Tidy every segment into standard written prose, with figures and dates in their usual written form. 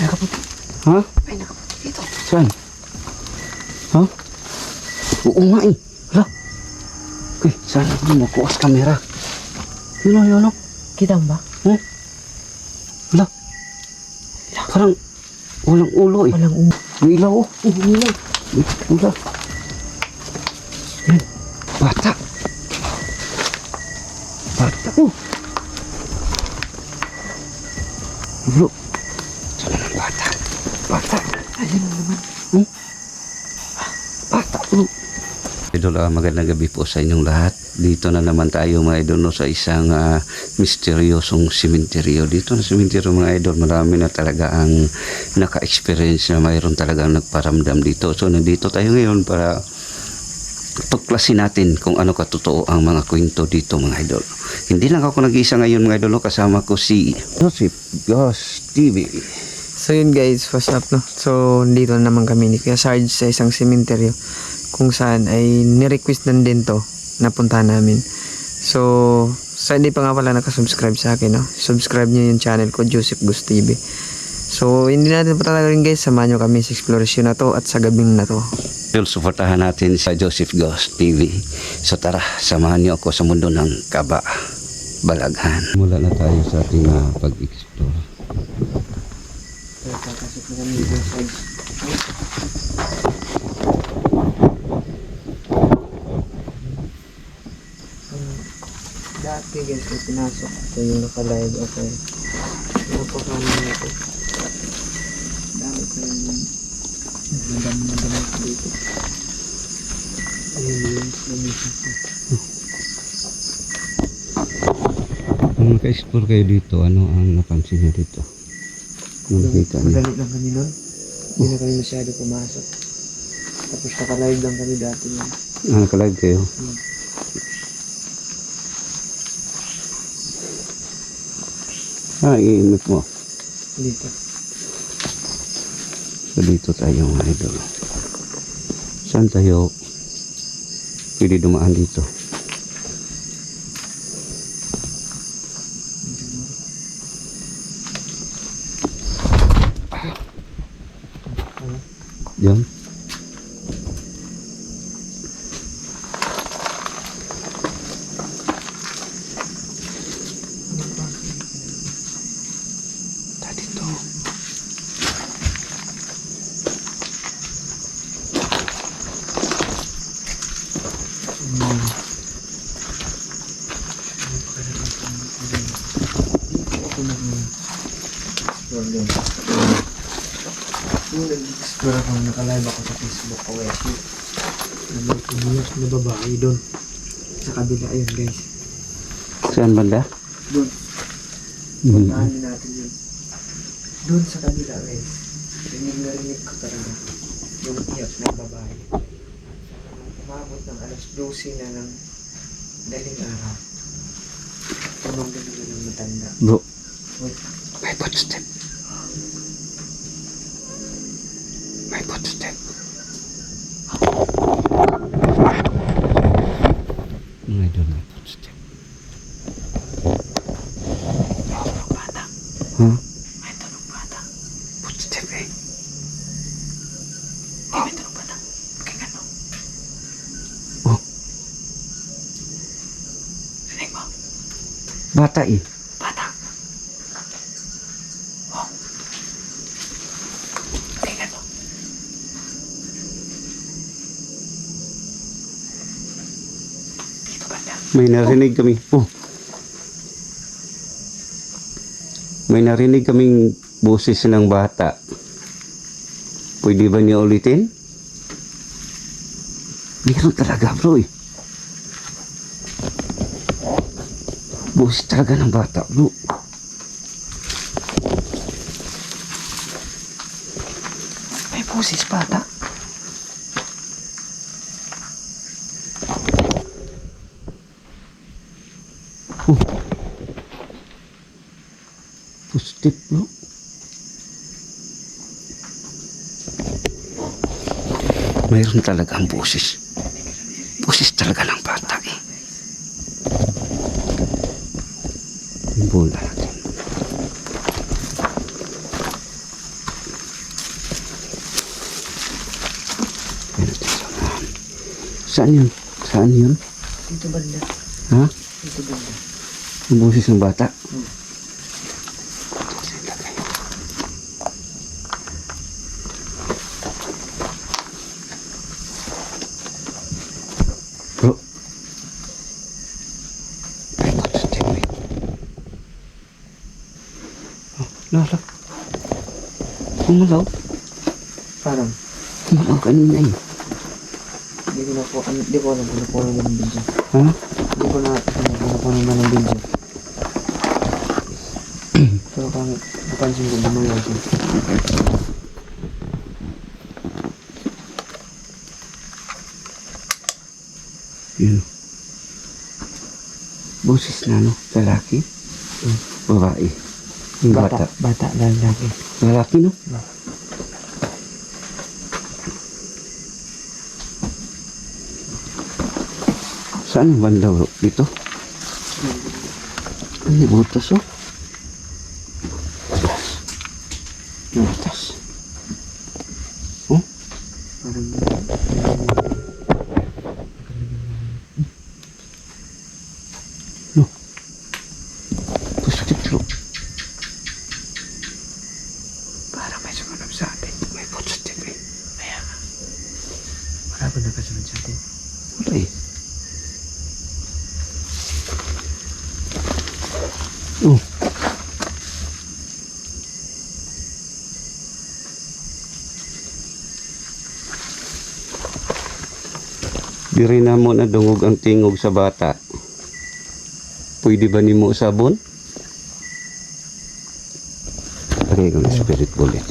Nakaputi. Ha? May nakaputi dito. Saan? Ha? Oo nga eh. Hala. Okay, saan ako makuha sa kamera? Yun o. Kita mo ba? Hala. Parang walang ulo eh. Walang ulo. May ilaw oh. Umilaw. Wala. Yan. Bata. Bata oh. Bro. Saan ang bata? Bata. Ayun naman. Bata bro. Idol, magandang gabi po sa inyong lahat. Dito na naman tayo mga idol no, sa isang misteryosong simenteryo. Dito na simenteryo mga idol, marami na talaga ang naka-experience na mayroon talagang nagparamdam dito. So nandito tayo ngayon para tuklasin natin kung ano katotoo ang mga kwento dito mga idol. Hindi lang ako nag-iisa ngayon mga idol, no? Kasama ko si Joseph Ghost TV. So yun guys, what's up no? So dito na naman kami ni Kuya Sarge sa isang sementeryo kung saan ay ni-request din to napuntahan namin. So sa hindi pa nga pala nakasubscribe sa akin no, subscribe nyo yung channel ko, Joseph Ghost TV. So hindi natin pa talaga rin guys, samahan nyo kami sa exploration na to at sa gabing na to. Suportahan natin sa Joseph Ghost TV. So tara, samahan niyo ako sa mundo ng kaba, balaghan. Mula na tayo sa ating pag-explore. Kakasok na kami dito sa dati guys, ay pinasok ito yung naka-live ako. Napakanan nito. Dami ko yung madami ko dito. Ayun yun, namisin ko. Kung naka-explore kayo dito, ano ang napansin niyo dito? Nakita niyo? Madali lang kami nun. Hindi na kami masyado pumasok. Tapos naka-live lang kami dati nun. Naka-live kayo? Iimik mo. Dito. So dito tayo mga idol. Saan tayo pwede dumaan dito? Diyan. Dito. Nag-explore ako, naka-live ako sa Facebook ko guys. May kumiyos na babae doon. Sa kabila, ayun guys. Saan banda? Doon. Puntahan natin yun. Doon sa kabila guys. Rinig na rinig ko talaga yung iyak ng babae. Umabot ng alas 12 na ng daling araw. Tunog na naman ng matanda. Bro, Wait. may footstep. May footstep. Mga idol, may footstep. Tunog bata. Huh? May tunog bata. Footstep eh. May tunog bata. Pakinggan mo. Oh, Rinig mo. bata eh. Bata. Oh. Pakinggan mo. Dito banda. May narinig kami. Oh. May narinig kaming boses ng bata. Pwede ba niya ulitin? Meron talaga bro eh. Boses talaga ng bata bro. May boses bata. Footstep bro. Mayroon talaga ang boses. Boses talaga ng bata eh. Yung bola natin. Saan yun? Saan yun? Dito banda. Ha? Dito banda. Ang boses ng bata? Bro. Ay, kotse TV. Oh, nala. Umalaw. Parang, Umalaw kanina eh. hindi ko alam kung nakuha naman ng video. Ha? Hindi ko na nakuha naman ng video. Pero parang napansin ko lumayaw siya. Yun. Boses na no? Lalaki? Babae? Yung bata? Bata, lalaki. Lalaki no? Saan yung banda bro? Dito? Ay, butas oh. Butas. Butas. Oh? Parang, No. Positive bro. parang may sumunod sa atin. May positive eh. Kaya nga. Wala ba nakasunod sa atin? Wala eh. Oh. Diri na mo na dungog ang tingog sa bata. Pwede ba ni mo sabon? Pare ko na spirit bullet.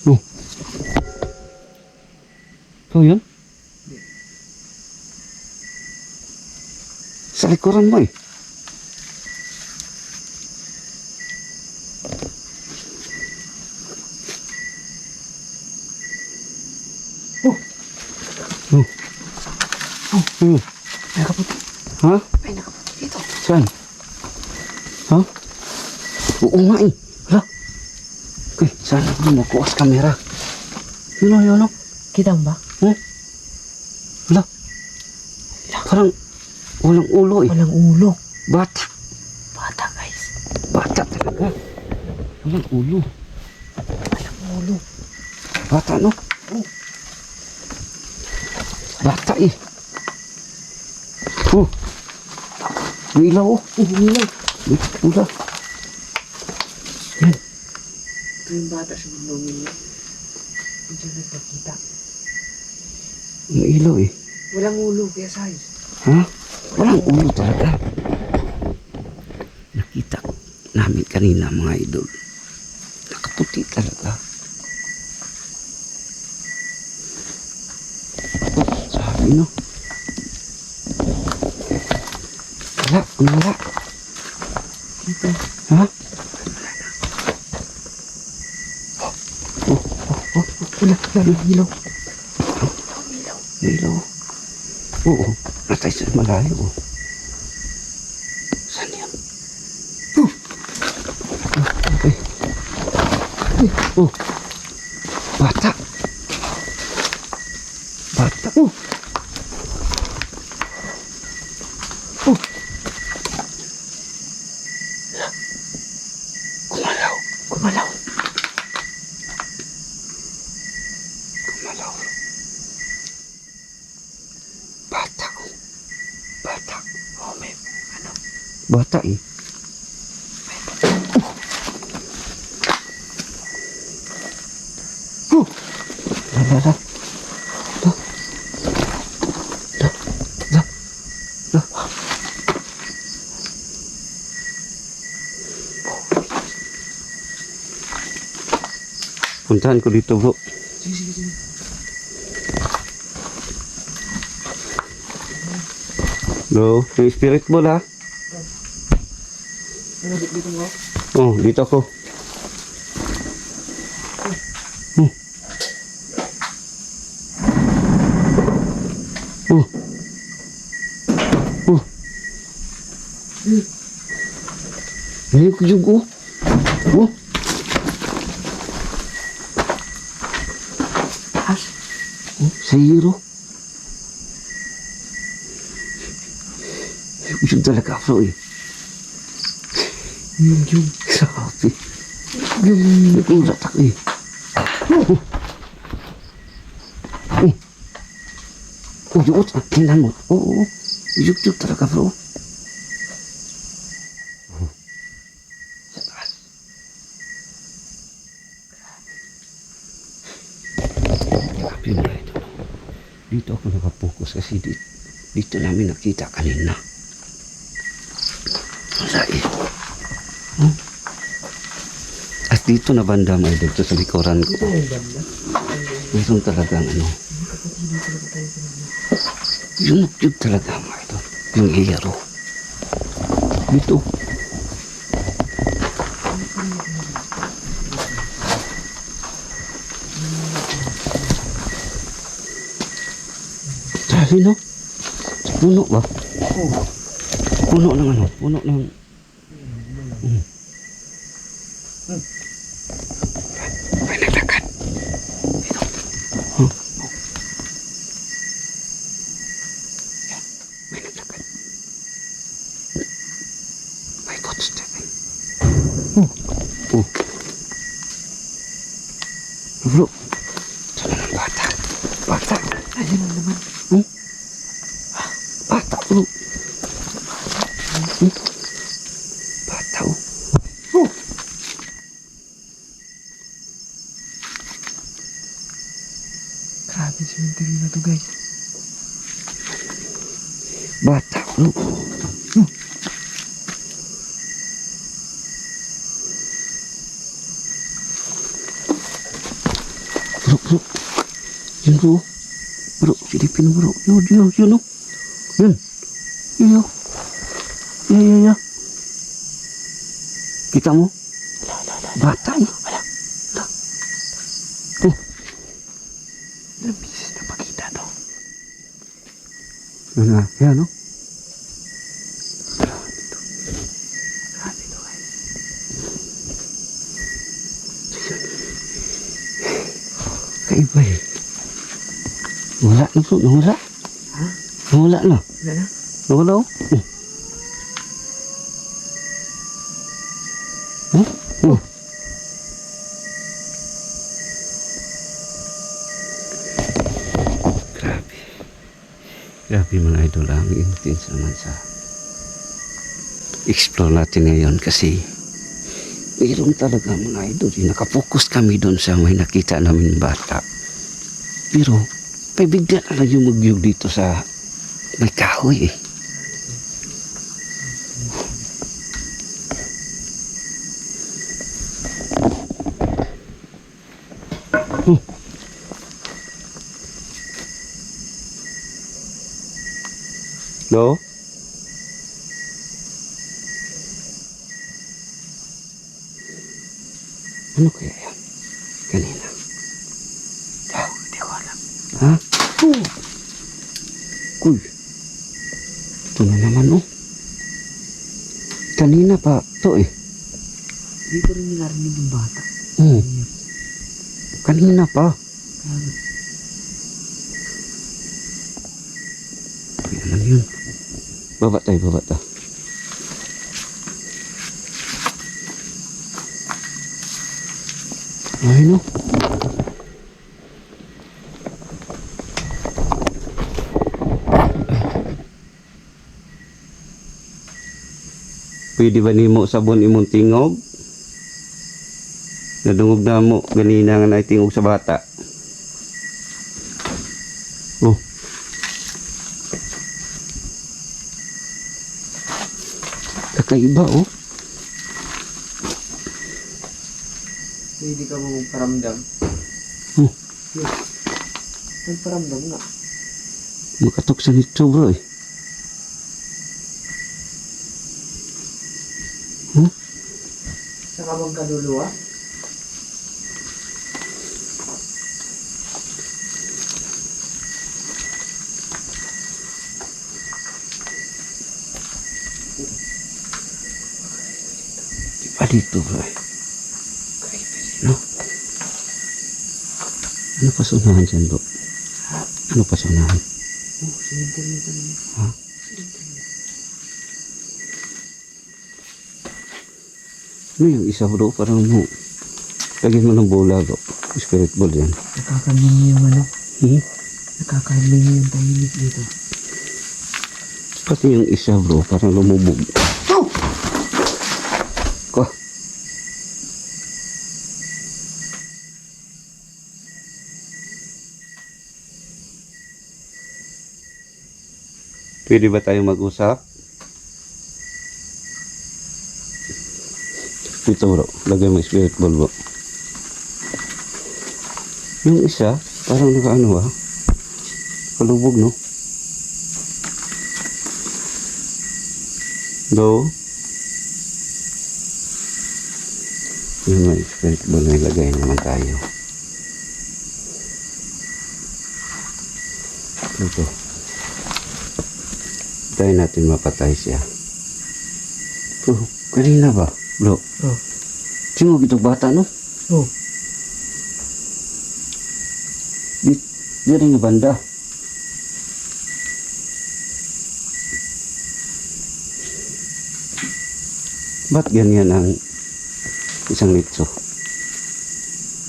Oh. So yun? Sa likuran mo eh. Oh. Oh. Oh. Nakaputi. Ha? Ay, nakaputi dito. Saan? Ha? Oo nga eh. Hala. Okay, sana ko makuha sa kamera. Yun o, yun o. Kita mo ba? Hala. Parang walang ulo eh. Walang ulo. Bata. Bata, guys. Bata talaga. Walang ulo. Walang ulo. Bata no? Bata eh. Oh. May ilaw oh. May ilaw. May pula. Yan. Ito yung bata sa bumangin niya. Hindi siya nagpakita. May ilaw eh. Walang ulo, kaya size. Ha? Walang ulo talaga. Nakita namin kanina mga idol. Nakaputi talaga. Sabi no. Wala, wala. Dito. Ha? Wala, may ilaw. May ilaw. Oo. Natay sa malayo. Oh. Saan yan? Okay. Oh. Bata. Bata. Oh. Oh. Kumalaw. Gumalaw. Kumalaw. Bata. Oh. Bata. Oh, may ano. Bata eh. La. La. La. La. Puntahan ko dito bro. Sige, sige, sige. Bro, yung spirit ball ha? Ano, dito mo? Oh, dito ako. Oh. Oh. Oh. Ayun ko yung oh. Oh. Taas. Oh, zero. Yung talaga bro eh. Yung sabi. Yung ulat ako eh. Oh. Oh, yung ulat. Tingnan mo. Oo. Yung talaga bro. Sa taas. Grabe mga ito. Dito ako nakapokus kasi dito namin nakita kanina. Malaki. Hmm? At dito na banda mga idol, sa likuran ko. Mayroon talagang ano. Yung talaga mga idol. Yung hiyaro. Dito. Sabi no? Puno ba? Puno ng ano? Puno ng... May naglakad. Dito. Huh? Yan. May naglakad. May footstep eh. Oh. Bro. Sana ng bata. Bata. Ayun na naman. Bata bro. Bata oh. Grabe cemetery na to guys. Bata bro. Bro. Yun bro. Bro, silipin bro. Yun. Yun. Ya. Kita mo? Bata eh. Ilang bisis na pakita to. Yan no? Grabe to guys. Kaiba eh. Wala na bro. Nawala. Ha? Nawala na. Wala na? Nawala oh. Grabe mga idol, ang intense naman sa explore natin ngayon kasi mayroon talaga mga idol, nakapokus kami doon sa may nakita namin bata, pero may bigla na lang yung magyug dito sa may kahoy eh. No? Ano kaya yan? Kanina. Hindi ko alam. Ha? Kuy. Ito na naman oh. Kanina pa to eh. Hindi ko rin narinig yung bata. Kanina pa. Ano naman yun? Baba tayo. Ay no. Pwede ba nimo sabon imong tingog? Nadungog na mo ganina nga naitingog sa bata. Oh. Kakaiba oh. Pwede ka mo magparamdam. Nagparamdam nga. Makatok sa nito bro eh. Saka bang kaluluwa? dito bro. No? Ano pa sunahan dyan bro? Ano pa sunahan? Oh, cemetery pa rin. Ha? Ano yung isa bro? Parang mo. Lagyan mo ng bola bro. Spirit ball yan. Nakakamiling yung ano. Nakakamiling yung tahimik dito. Pati yung isa bro. Parang lumubog. Oh! Ko. Pwede ba tayo mag-usap? Dito bro, lagay mo spirit ball bro. Yung isa, parang nakaano ah. Kalubog no? Do. Yung may spirit ball na ilagay naman tayo. Ito. Tayo natin mapatay siya. Oh, kanina ba? Bro. Oh. Tingog itong bata, no? Oh. Di rin yung banda. Ba't ganyan ang isang litso?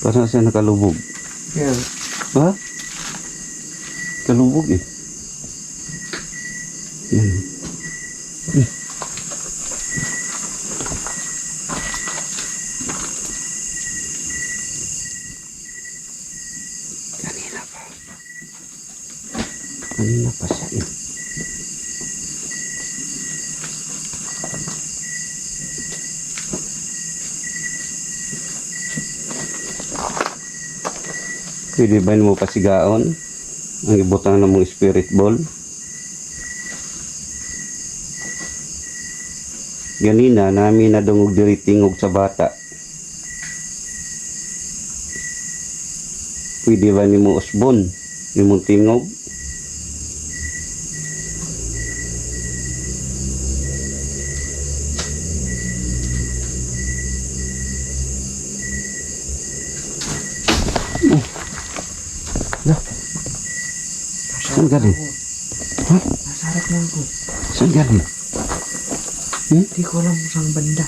Parang siya nakalubog. Yeah. Ha? Kalubog eh. Yan. Kanina pa. Kanina pa siya eh. Pwede ba mo pasigaon ang ibutang ng mga spirit ball? Ganina namin nadungog diri tingog sa bata. Pwede ba ni mo usbon? Ni mo tingog? Saan galing? Ha? Nasa harap lang ako. Saan galing? Hindi ko alam kung saan banda.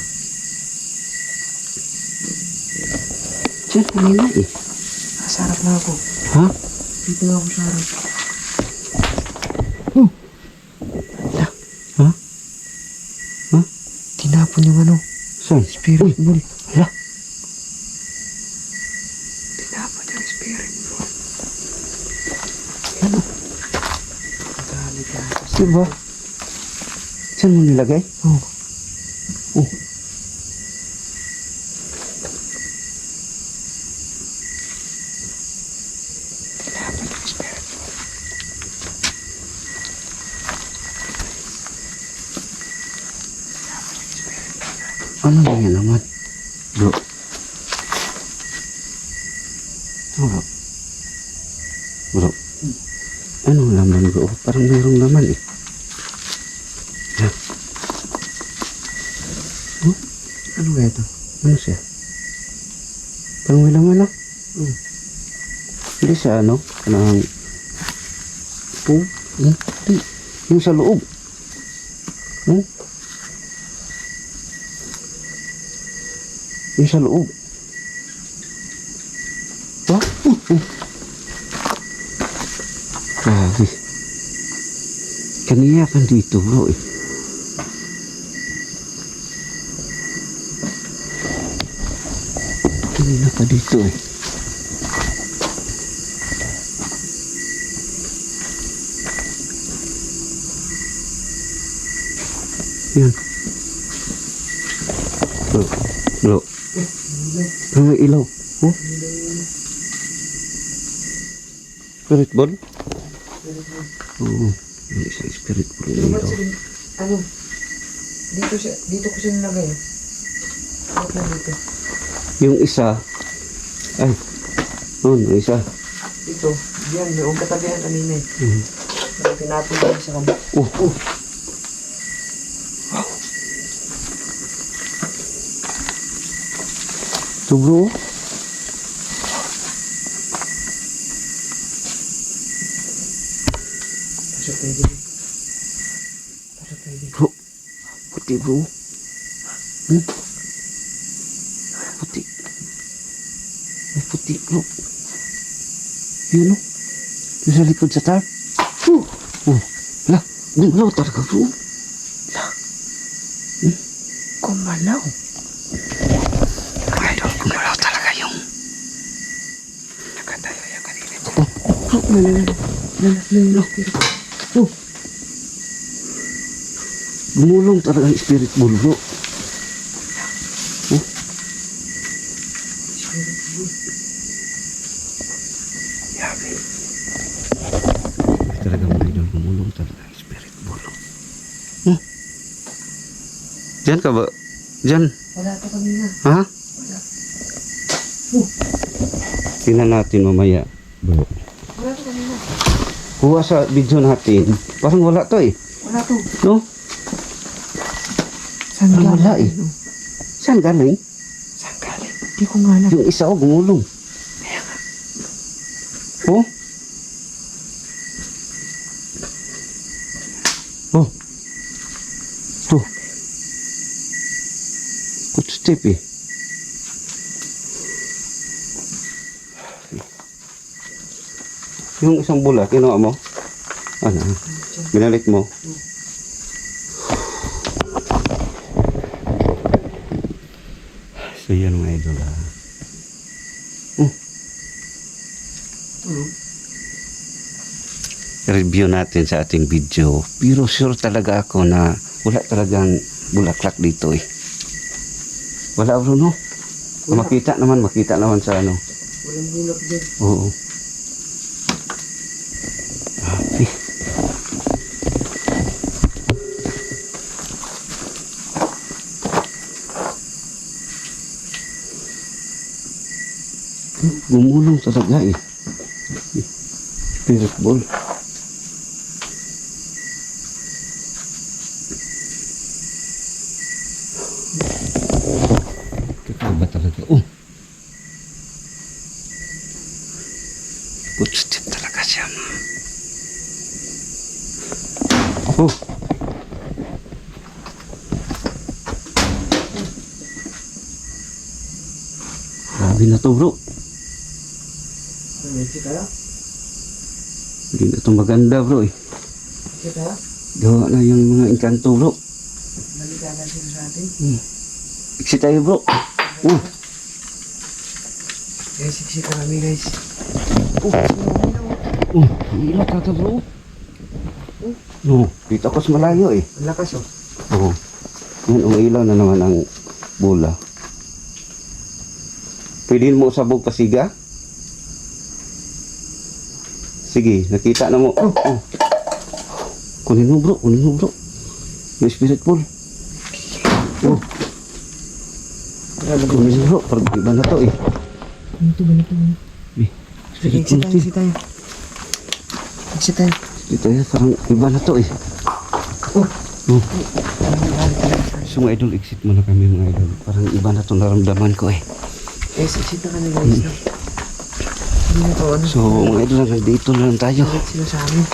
Saan kanina eh? Nasa harap lang ako. Ha? Dito lang ako sa harap. Ha? Ha? Tinapon yung ano. Saan? Spirit ball. Hala? Tinapon yung spirit ball. Ano? Galit na ako. Diba? Saan mo nilagay? Oh. Oh. Tinapon yung spirit ball. Ano ba yan naman? Bro. Ano bro? Bro. Anong laman bro? Parang mayroong laman eh. Yan. Oh, Ano ba ito? ano siya? Parang may laman ah. Hindi siya ano? Parang... Oh, hindi. Yung sa loob. Yung sa loob. Ha? Grabe. Kanina kan dito bro eh. Kanina pa dito eh. Yan. Bro. Bro. Ang may ilaw. Oh? Spirit ball? Oo. Yung isang spirit ball na Dapat ilaw. sila, ano? Dito ko siya nilagay. Dapat na dito. Yung isa. Ay. Oh, yung isa. Dito. Yan, yung katabihan kanina eh. Mhm. Pinatong ko sa kanila. Oh, oh. Ito bro. Pasok tayo dito. Pasok tayo dito. Bro. Puti bro. Hmm? Puti. May puti bro. Yun o. Yung sa likod sa tarp. Oh. Lah. Gumalaw talaga bro. Kumalaw. Mga idol, gumalaw talaga yung Nakatayo yan kanina. Oh. Gumulong talaga ang spirit ball bro. Oh. Yabi. Talaga mga idol, gumulong talaga ang spirit ball. Diyan ka ba? Diyan. Wala to kanina. Ha? Wala. Tingnan natin mamaya bro. Wala to kanina. Kuha sa video natin. Parang wala to eh. Wala to. No? Saan Wala galing? eh. Saan galing? Saan galing? Hindi ko nga alam. Yung isa o gumulong. Kaya nga. Oh? Oh. Ito. Footstep eh. Yung isang bula, kinuha mo? Ano? Binalik mo? So yan mga idol ha. Review natin sa ating video. Pero sure talaga ako na wala talagang bulaklak dito eh. Wala bro no? Wala. Makita naman sa ano. Walang bulak dyan. Oo. Grabe. Gumulong talaga eh. Spirit ball. Kakaiba talaga. Oh! Footstep talaga siya. Oh! Grabe na to bro. Medyo tayo. Hindi na to maganda bro eh. Medyo tayo. Gawa na yung mga engkanto bro. Maliganan sila sa atin. Exit tayo bro. Oh! Guys, siksik kami guys. Oh! Ang ilaw talaga bro. No, dito ako sa malayo eh. Ang lakas oh. Oo. Yan, umilaw na naman ang bola. Pwede mo sabog pasiga? Sige, nakita na mo. Oh. Kunin mo bro. Yung spirit ball. Oh. Kunin mo bro. Parang iba na to eh. Ganito. Sige, Spirit ball. exit tayo. Exit tayo. Ito yan, parang iba na to eh. Oh. Oh. So mga idol, exit muna kami mga idol. Parang iba na to naramdaman ko eh. Guys, exit na kami guys. No? Hindi na to ano. So mga idol, nandito na lang tayo. Exit sila sa amin.